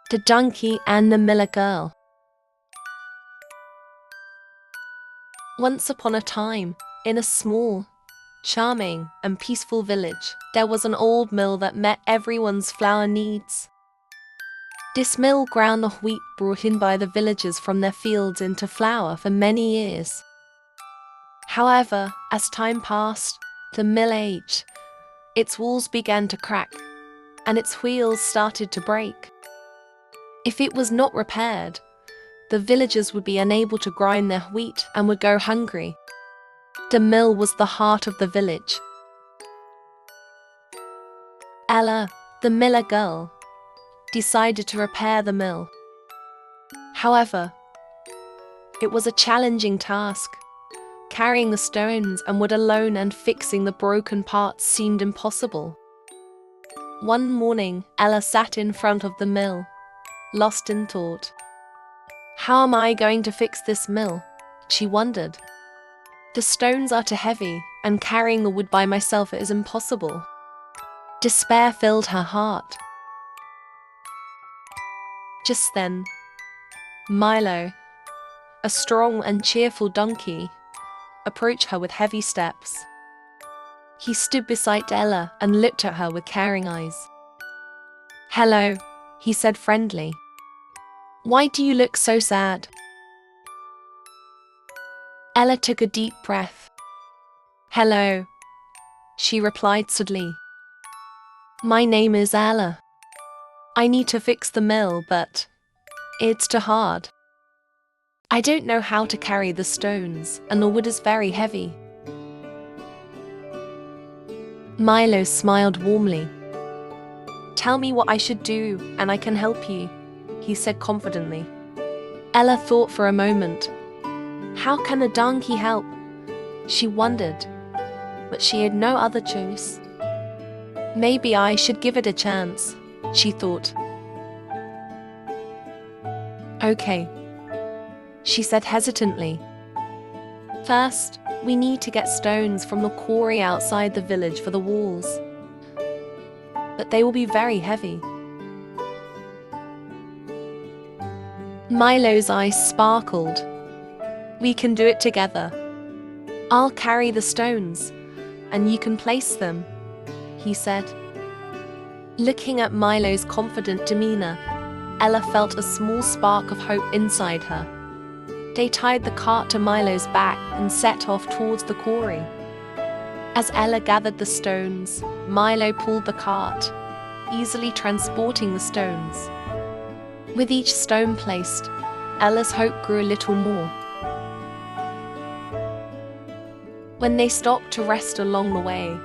The Donkey and the Miller Girl. Once upon a time, in a small, charming, and peaceful village, there was an old mill that met everyone's flour needs. This mill ground the wheat brought in by the villagers from their fields into flour for many years. However, as time passed, the mill aged, its walls began to crack, and its wheels started to break. If it was not repaired, the villagers would be unable to grind their wheat and would go hungry. The mill was the heart of the village. Ella, the miller girl, decided to repair the mill. However, it was a challenging task. Carrying the stones and wood alone and fixing the broken parts seemed impossible. One morning, Ella sat in front of the mill, lost in thought. How am I going to fix this mill? She wondered. The stones are too heavy, and carrying the wood by myself is impossible. Despair filled her heart. Just then, Milo, a strong and cheerful donkey, approached her with heavy steps. He stood beside Ella and looked at her with caring eyes. "Hello," he said friendly. "Why do you look so sad?" Ella took a deep breath. "Hello," she replied sadly. "My name is Ella. I need to fix the mill, but it's too hard. I don't know how to carry the stones, and the wood is very heavy." Milo smiled warmly. "Tell me what I should do, and I can help you," he said confidently. Ella thought for a moment. How can a donkey help? She wondered, but she had no other choice. Maybe I should give it a chance, she thought. "Okay," she said hesitantly. "First, we need to get stones from the quarry outside the village for the walls. But they will be very heavy." Milo's eyes sparkled. "We can do it together. I'll carry the stones, and you can place them," he said. Looking at Milo's confident demeanor, Ella felt a small spark of hope inside her. They tied the cart to Milo's back and set off towards the quarry. As Ella gathered the stones, Milo pulled the cart, easily transporting the stones. With each stone placed, Ella's hope grew a little more. When they stopped to rest along the way,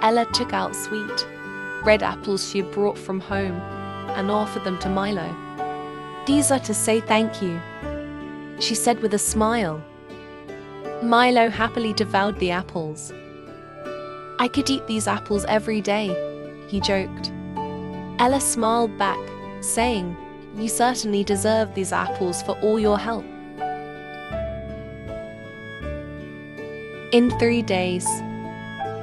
Ella took out sweet, red apples she had brought from home and offered them to Milo. "These are to say thank you," she said with a smile. Milo happily devoured the apples. "I could eat these apples every day," he joked. Ella smiled back, saying, "You certainly deserve these apples for all your help." In 3 days,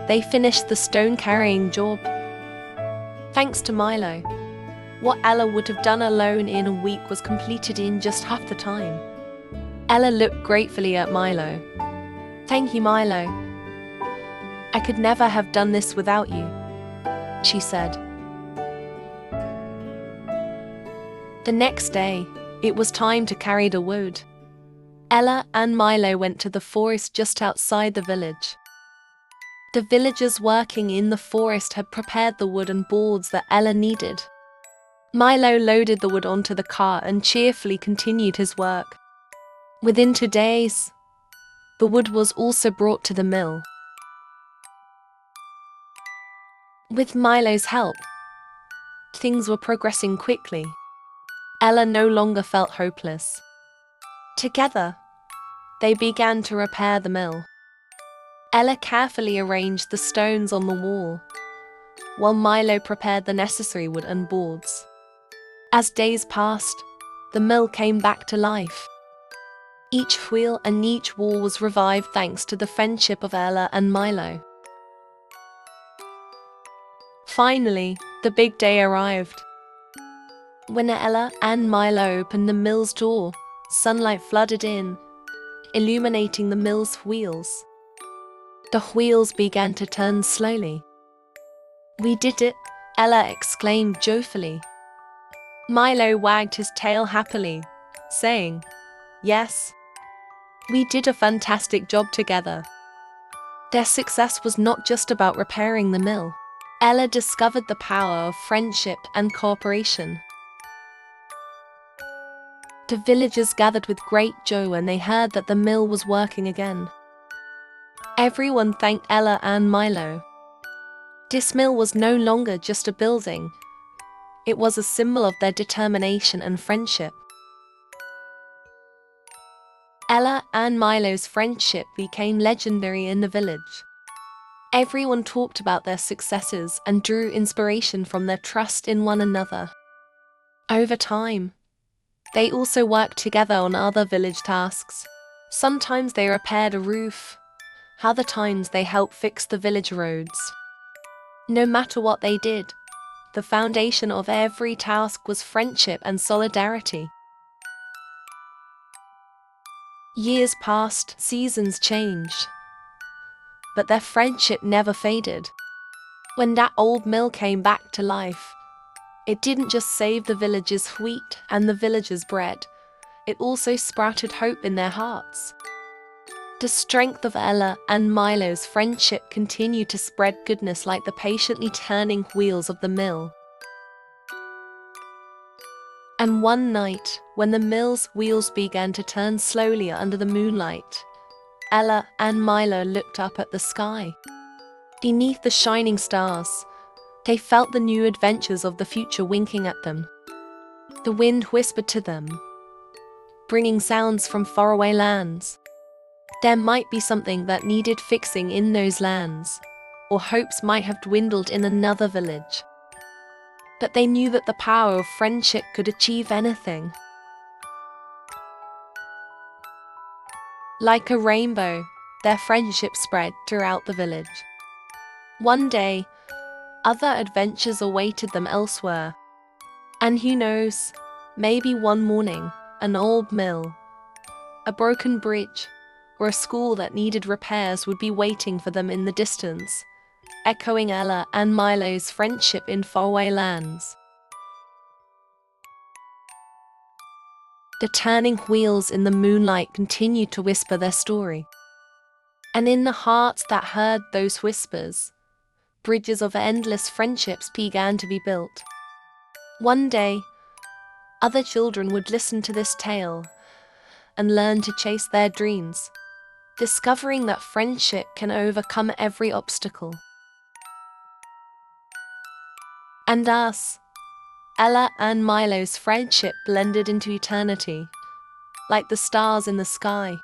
they finished the stone-carrying job. Thanks to Milo, what Ella would have done alone in a week was completed in just half the time. Ella looked gratefully at Milo. "Thank you, Milo. I could never have done this without you," she said. The next day, it was time to carry the wood. Ella and Milo went to the forest just outside the village. The villagers working in the forest had prepared the wood and boards that Ella needed. Milo loaded the wood onto the cart and cheerfully continued his work. Within 2 days, the wood was also brought to the mill. With Milo's help, things were progressing quickly. Ella no longer felt hopeless. Together, they began to repair the mill. Ella carefully arranged the stones on the wall, while Milo prepared the necessary wood and boards. As days passed, the mill came back to life. Each wheel and each wall was revived thanks to the friendship of Ella and Milo. Finally, the big day arrived. When Ella and Milo opened the mill's door, sunlight flooded in, illuminating the mill's wheels. The wheels began to turn slowly. "We did it," Ella exclaimed joyfully. Milo wagged his tail happily, saying, "Yes, we did a fantastic job together." Their success was not just about repairing the mill. Ella discovered the power of friendship and cooperation. The villagers gathered with great joy when they heard that the mill was working again. Everyone thanked Ella and Milo. This mill was no longer just a building. It was a symbol of their determination and friendship. Ella and Milo's friendship became legendary in the village. Everyone talked about their successes and drew inspiration from their trust in one another. Over time, they also worked together on other village tasks. Sometimes they repaired a roof, other times they helped fix the village roads. No matter what they did, the foundation of every task was friendship and solidarity. Years passed, seasons changed, but their friendship never faded. When that old mill came back to life, it didn't just save the villagers' wheat and the villagers' bread, it also sprouted hope in their hearts. The strength of Ella and Milo's friendship continued to spread goodness like the patiently turning wheels of the mill. And one night, when the mill's wheels began to turn slowly under the moonlight, Ella and Milo looked up at the sky. Beneath the shining stars, they felt the new adventures of the future winking at them. The wind whispered to them, bringing sounds from faraway lands. There might be something that needed fixing in those lands, or hopes might have dwindled in another village. But they knew that the power of friendship could achieve anything. Like a rainbow, their friendship spread throughout the village. One day, other adventures awaited them elsewhere. And who knows, maybe one morning, an old mill, a broken bridge, or a school that needed repairs would be waiting for them in the distance, echoing Ella and Milo's friendship in faraway lands. The turning wheels in the moonlight continued to whisper their story. And in the hearts that heard those whispers, bridges of endless friendships began to be built. One day, other children would listen to this tale and learn to chase their dreams, discovering that friendship can overcome every obstacle. And us, Ella and Milo's friendship blended into eternity, like the stars in the sky.